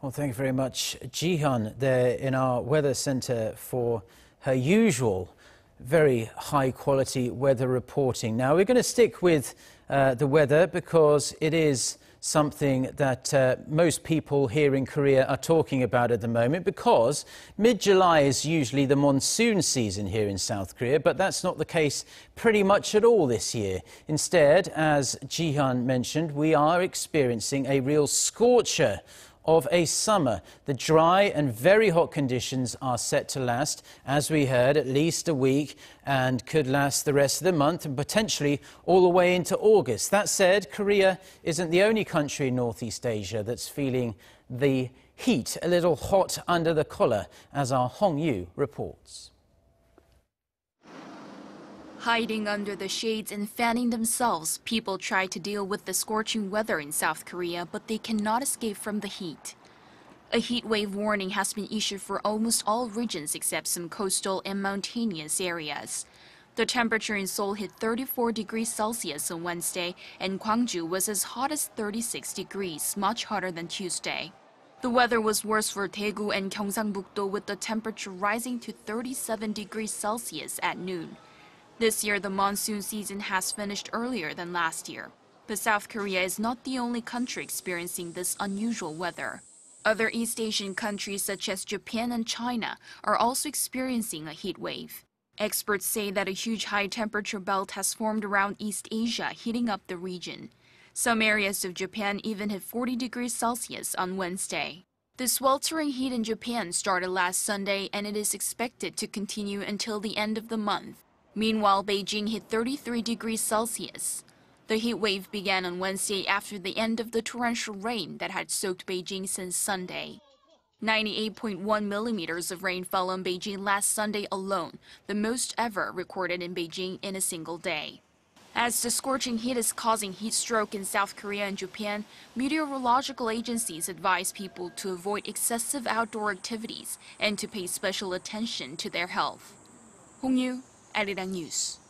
Well, thank you very much, Jihyun, there in our weather center for her usual very high-quality weather reporting. Now, we're going to stick with the weather because it is something that most people here in Korea are talking about at the moment, because mid-July is usually the monsoon season here in South Korea, but that's not the case pretty much at all this year. Instead, as Jihyun mentioned, we are experiencing a real scorcher of a summer. The dry and very hot conditions are set to last, as we heard, at least a week, and could last the rest of the month and potentially all the way into August. That said, Korea isn't the only country in Northeast Asia that's feeling the heat a little hot under the collar, as our Hong Yoo reports. Hiding under the shades and fanning themselves, people try to deal with the scorching weather in South Korea, but they cannot escape from the heat. A heat wave warning has been issued for almost all regions except some coastal and mountainous areas. The temperature in Seoul hit 34 degrees Celsius on Wednesday, and Gwangju was as hot as 36 degrees, much hotter than Tuesday. The weather was worse for Daegu and Gyeongsangbuk-do, with the temperature rising to 37 degrees Celsius at noon. This year, the monsoon season has finished earlier than last year. But South Korea is not the only country experiencing this unusual weather. Other East Asian countries such as Japan and China are also experiencing a heat wave. Experts say that a huge high-temperature belt has formed around East Asia, heating up the region. Some areas of Japan even hit 40 degrees Celsius on Wednesday. The sweltering heat in Japan started last Sunday, and it is expected to continue until the end of the month. Meanwhile, Beijing hit 33 degrees Celsius. The heat wave began on Wednesday after the end of the torrential rain that had soaked Beijing since Sunday. 98.1 millimeters of rain fell on Beijing last Sunday alone, the most ever recorded in Beijing in a single day. As the scorching heat is causing heat stroke in South Korea and Japan, meteorological agencies advise people to avoid excessive outdoor activities and to pay special attention to their health. Hong Yoo, Arirang News.